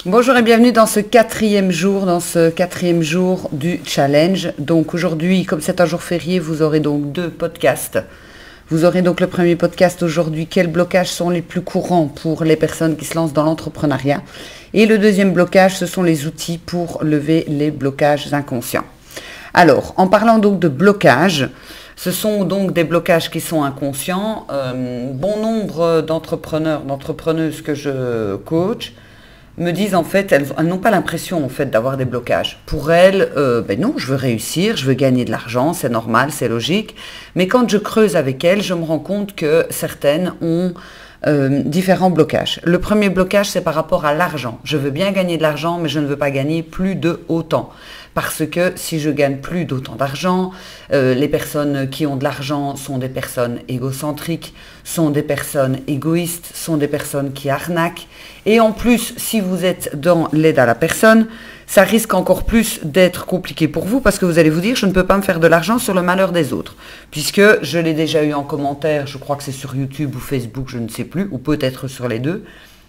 Bonjour et bienvenue dans ce quatrième jour du challenge. Donc aujourd'hui, comme c'est un jour férié, vous aurez donc deux podcasts. Vous aurez donc le premier podcast aujourd'hui, quels blocages sont les plus courants pour les personnes qui se lancent dans l'entrepreneuriat. Et le deuxième blocage, ce sont les outils pour lever les blocages inconscients. Alors, en parlant donc de blocages, ce sont donc des blocages qui sont inconscients. Bon nombre d'entrepreneurs, d'entrepreneuses que je coach, me disent en fait, elles n'ont pas l'impression en fait d'avoir des blocages. Pour elles, non, je veux réussir, je veux gagner de l'argent, c'est normal, c'est logique. Mais quand je creuse avec elles, je me rends compte que certaines ont différents blocages. Le premier blocage, c'est par rapport à l'argent. Je veux bien gagner de l'argent, mais je ne veux pas gagner plus de autant. Parce que si je gagne plus d'autant d'argent, les personnes qui ont de l'argent sont des personnes égocentriques, sont des personnes égoïstes, sont des personnes qui arnaquent. Et en plus, si vous êtes dans l'aide à la personne, ça risque encore plus d'être compliqué pour vous parce que vous allez vous dire, je ne peux pas me faire de l'argent sur le malheur des autres. Puisque je l'ai déjà eu en commentaire, je crois que c'est sur YouTube ou Facebook, je ne sais plus, ou peut-être sur les deux,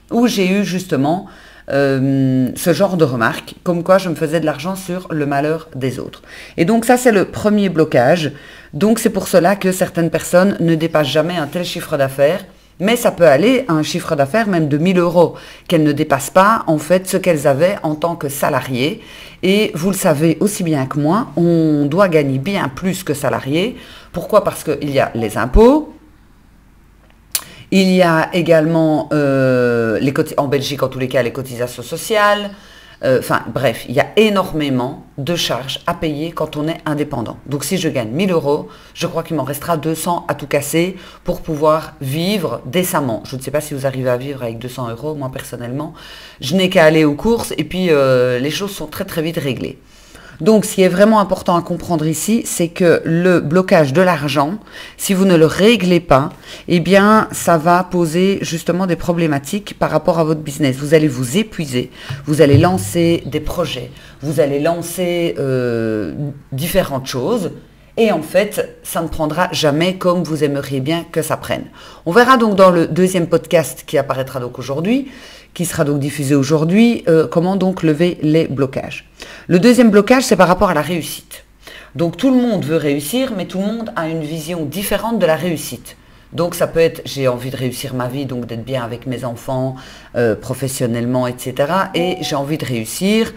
où j'ai eu justement ce genre de remarques, comme quoi je me faisais de l'argent sur le malheur des autres. Et donc ça, c'est le premier blocage. Donc c'est pour cela que certaines personnes ne dépassent jamais un tel chiffre d'affaires, mais ça peut aller à un chiffre d'affaires même de 1 000 euros, qu'elles ne dépassent pas en fait ce qu'elles avaient en tant que salariées. Et vous le savez aussi bien que moi, on doit gagner bien plus que salarié. Pourquoi ? Parce qu'il y a les impôts. Il y a également, en Belgique en tous les cas, les cotisations sociales. Bref, il y a énormément de charges à payer quand on est indépendant. Donc si je gagne 1 000 euros, je crois qu'il m'en restera 200 à tout casser pour pouvoir vivre décemment. Je ne sais pas si vous arrivez à vivre avec 200 euros, moi personnellement. Je n'ai qu'à aller aux courses et puis les choses sont très très vite réglées. Donc, ce qui est vraiment important à comprendre ici, c'est que le blocage de l'argent, si vous ne le réglez pas, eh bien, ça va poser justement des problématiques par rapport à votre business. Vous allez vous épuiser, vous allez lancer des projets, vous allez lancer différentes choses. Et en fait, ça ne prendra jamais comme vous aimeriez bien que ça prenne. On verra donc dans le deuxième podcast qui apparaîtra donc aujourd'hui, qui sera donc diffusé aujourd'hui, comment donc lever les blocages. Le deuxième blocage, c'est par rapport à la réussite. Donc tout le monde veut réussir, mais tout le monde a une vision différente de la réussite. Donc ça peut être, j'ai envie de réussir ma vie, donc d'être bien avec mes enfants, professionnellement, etc. Et j'ai envie de réussir.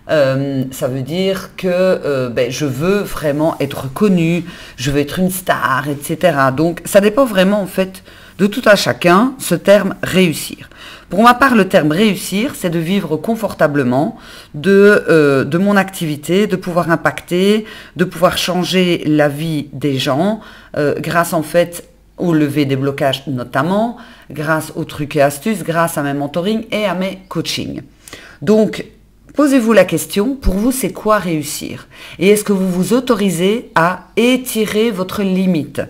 Ça veut dire que je veux vraiment être connue, je veux être une star, etc. Donc ça dépend vraiment en fait de tout à chacun, ce terme réussir. Pour ma part, le terme réussir, c'est de vivre confortablement de mon activité, de pouvoir impacter, de pouvoir changer la vie des gens grâce en fait au lever des blocages notamment, grâce aux trucs et astuces, grâce à mes mentorings et à mes coachings. Donc, posez-vous la question, pour vous, c'est quoi réussir? Et est-ce que vous vous autorisez à étirer votre limite?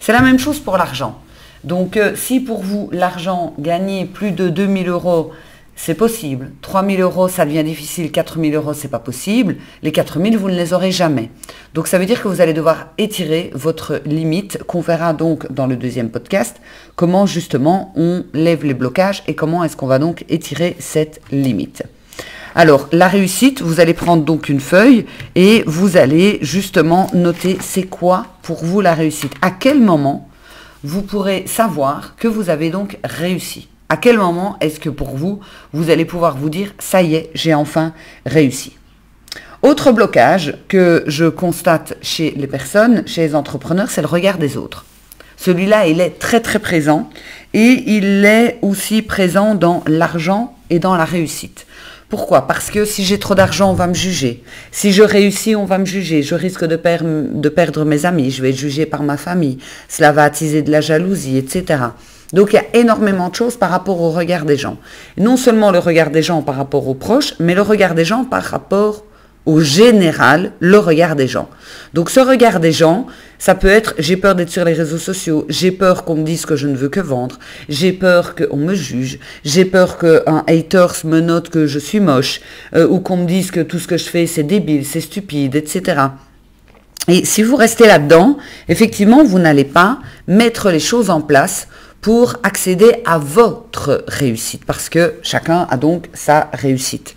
C'est la même chose pour l'argent. Donc, si pour vous, l'argent, gagner plus de 2 000 euros, c'est possible. 3 000 euros, ça devient difficile. 4 000 euros, c'est pas possible. Les 4 000, vous ne les aurez jamais. Donc, ça veut dire que vous allez devoir étirer votre limite, qu'on verra donc dans le deuxième podcast, comment justement on lève les blocages et comment est-ce qu'on va donc étirer cette limite. Alors, la réussite, vous allez prendre donc une feuille et vous allez justement noter c'est quoi pour vous la réussite. À quel moment vous pourrez savoir que vous avez donc réussi. À quel moment est-ce que pour vous, vous allez pouvoir vous dire ça y est, j'ai enfin réussi. Autre blocage que je constate chez les personnes, chez les entrepreneurs, c'est le regard des autres. Celui-là, il est très très présent et il est aussi présent dans l'argent et dans la réussite. Pourquoi ? Parce que si j'ai trop d'argent, on va me juger. Si je réussis, on va me juger. Je risque de perdre mes amis. Je vais être jugée par ma famille. Cela va attiser de la jalousie, etc. Donc, il y a énormément de choses par rapport au regard des gens. Non seulement le regard des gens par rapport aux proches, mais le regard des gens par rapport au général, le regard des gens. Donc ce regard des gens, ça peut être j'ai peur d'être sur les réseaux sociaux, j'ai peur qu'on me dise que je ne veux que vendre, j'ai peur qu'on me juge, j'ai peur qu'un haters me note que je suis moche, ou qu'on me dise que tout ce que je fais c'est débile, c'est stupide, etc. Et si vous restez là-dedans, effectivement, vous n'allez pas mettre les choses en place pour accéder à votre réussite, parce que chacun a donc sa réussite.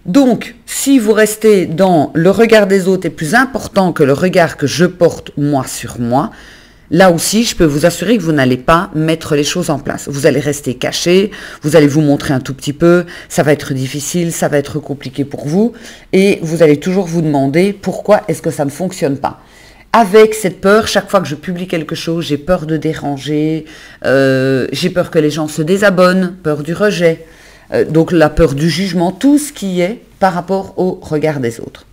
Donc, si vous restez dans le regard des autres est plus important que le regard que je porte moi sur moi, là aussi, je peux vous assurer que vous n'allez pas mettre les choses en place. Vous allez rester caché, vous allez vous montrer un tout petit peu, ça va être difficile, ça va être compliqué pour vous, et vous allez toujours vous demander pourquoi est-ce que ça ne fonctionne pas. Avec cette peur, chaque fois que je publie quelque chose, j'ai peur de déranger, j'ai peur que les gens se désabonnent, peur du rejet, donc la peur du jugement, tout ce qui est par rapport au regard des autres.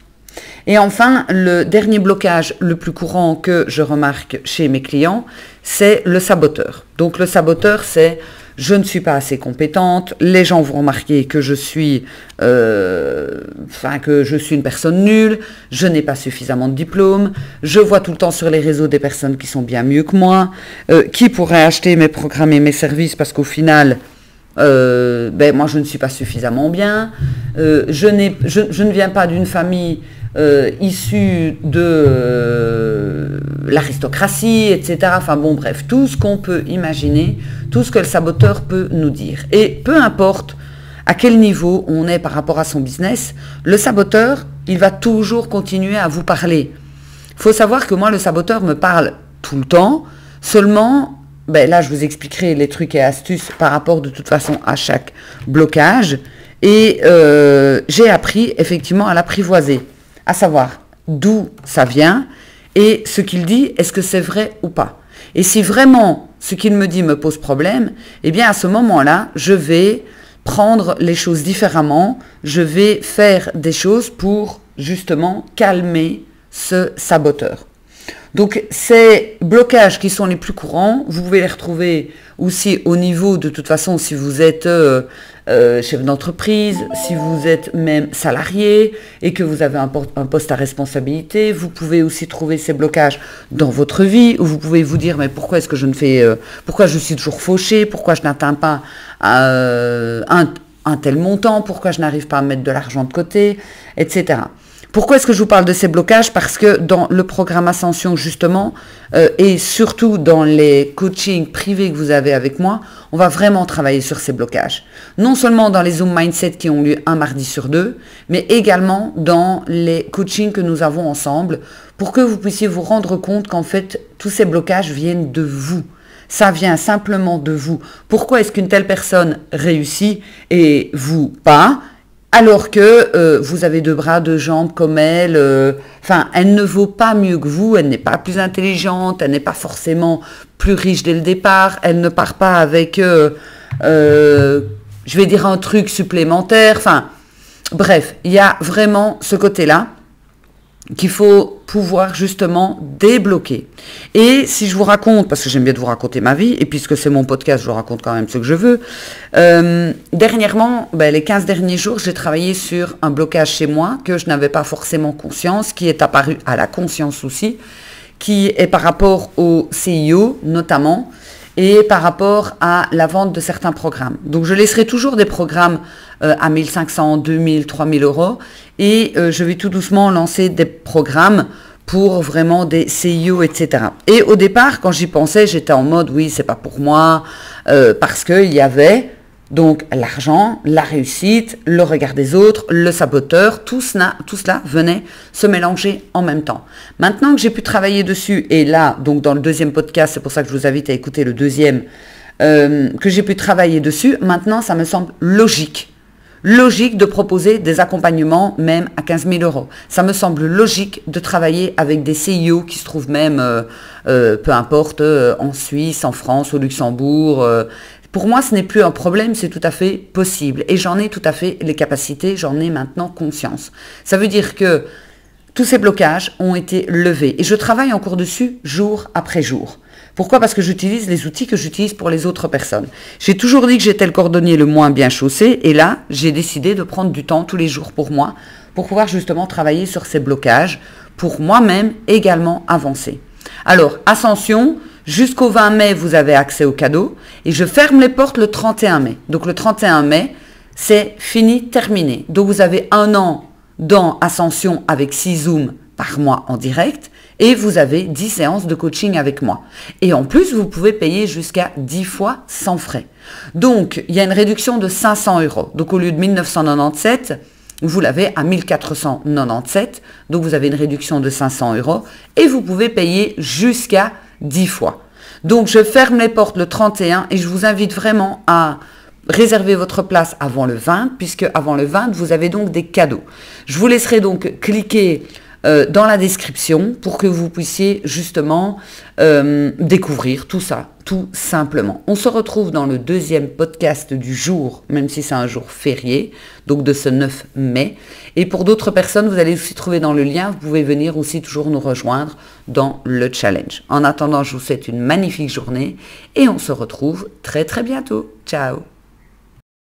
Et enfin, le dernier blocage le plus courant que je remarque chez mes clients, c'est le saboteur. Donc le saboteur, c'est je ne suis pas assez compétente, les gens vont remarquer que je suis une personne nulle, je n'ai pas suffisamment de diplôme, je vois tout le temps sur les réseaux des personnes qui sont bien mieux que moi, qui pourraient acheter mes programmes et mes services parce qu'au final, moi je ne suis pas suffisamment bien, je ne viens pas d'une famille issue de l'aristocratie, etc. Enfin bon, bref, tout ce qu'on peut imaginer, tout ce que le saboteur peut nous dire. Et peu importe à quel niveau on est par rapport à son business, le saboteur, il va toujours continuer à vous parler. Il faut savoir que moi, le saboteur me parle tout le temps, seulement, là, je vous expliquerai les trucs et astuces par rapport de toute façon à chaque blocage. Et j'ai appris effectivement à l'apprivoiser, à savoir d'où ça vient et ce qu'il dit, est-ce que c'est vrai ou pas. Et si vraiment ce qu'il me dit me pose problème, eh bien à ce moment-là, je vais prendre les choses différemment, je vais faire des choses pour justement calmer ce saboteur. Donc ces blocages qui sont les plus courants, vous pouvez les retrouver aussi au niveau de toute façon si vous êtes chef d'entreprise, si vous êtes même salarié et que vous avez un poste à responsabilité, vous pouvez aussi trouver ces blocages dans votre vie où vous pouvez vous dire mais pourquoi est-ce que je ne fais, pourquoi je suis toujours fauché, pourquoi je n'atteins pas un tel montant, pourquoi je n'arrive pas à mettre de l'argent de côté, etc. Pourquoi est-ce que je vous parle de ces blocages? Parce que dans le programme Ascension, justement, et surtout dans les coachings privés que vous avez avec moi, on va vraiment travailler sur ces blocages. Non seulement dans les Zoom Mindset qui ont lieu un mardi sur 2, mais également dans les coachings que nous avons ensemble pour que vous puissiez vous rendre compte qu'en fait, tous ces blocages viennent de vous. Ça vient simplement de vous. Pourquoi est-ce qu'une telle personne réussit et vous pas ? Alors que vous avez 2 bras, 2 jambes comme elle, elle ne vaut pas mieux que vous, elle n'est pas plus intelligente, elle n'est pas forcément plus riche dès le départ, elle ne part pas avec, je vais dire un truc supplémentaire, bref, il y a vraiment ce côté-là qu'il faut pouvoir justement débloquer. Et si je vous raconte, parce que j'aime bien de vous raconter ma vie, et puisque c'est mon podcast, je vous raconte quand même ce que je veux, dernièrement, les 15 derniers jours, j'ai travaillé sur un blocage chez moi que je n'avais pas forcément conscience, qui est apparu à la conscience aussi, qui est par rapport au CIO notamment, et par rapport à la vente de certains programmes. Donc je laisserai toujours des programmes à 1500, 2000, 3000 euros et je vais tout doucement lancer des programmes pour vraiment des CIO, etc. Et au départ, quand j'y pensais, j'étais en mode oui, c'est pas pour moi, parce qu'il y avait donc l'argent, la réussite, le regard des autres, le saboteur, tout cela venait se mélanger en même temps. Maintenant que j'ai pu travailler dessus, et là, donc dans le 2e podcast, c'est pour ça que je vous invite à écouter le 2e, que j'ai pu travailler dessus, maintenant ça me semble logique de proposer des accompagnements même à 15 000 euros. Ça me semble logique de travailler avec des CIO qui se trouvent même, peu importe, en Suisse, en France, au Luxembourg. Pour moi, ce n'est plus un problème, c'est tout à fait possible. Et j'en ai tout à fait les capacités, j'en ai maintenant conscience. Ça veut dire que tous ces blocages ont été levés. Et je travaille encore dessus jour après jour. Pourquoi ? Parce que j'utilise les outils que j'utilise pour les autres personnes. J'ai toujours dit que j'étais le cordonnier le moins bien chaussé. Et là, j'ai décidé de prendre du temps tous les jours pour moi, pour pouvoir justement travailler sur ces blocages, pour moi-même également avancer. Alors, Ascension, jusqu'au 20 mai, vous avez accès aux cadeaux. Et je ferme les portes le 31 mai. Donc le 31 mai, c'est fini, terminé. Donc vous avez 1 an dans Ascension avec 6 Zooms par mois en direct et vous avez 10 séances de coaching avec moi. Et en plus, vous pouvez payer jusqu'à 10 fois sans frais. Donc, il y a une réduction de 500 €. Donc, au lieu de 1997, vous l'avez à 1497. Donc, vous avez une réduction de 500 € et vous pouvez payer jusqu'à 10 fois. Donc, je ferme les portes le 31 et je vous invite vraiment à réservez votre place avant le 20, puisque avant le 20, vous avez donc des cadeaux. Je vous laisserai donc cliquer dans la description pour que vous puissiez justement découvrir tout ça, tout simplement. On se retrouve dans le deuxième podcast du jour, même si c'est un jour férié, donc de ce 9 mai. Et pour d'autres personnes, vous allez aussi trouver dans le lien, vous pouvez venir aussi toujours nous rejoindre dans le challenge. En attendant, je vous souhaite une magnifique journée et on se retrouve très très bientôt. Ciao!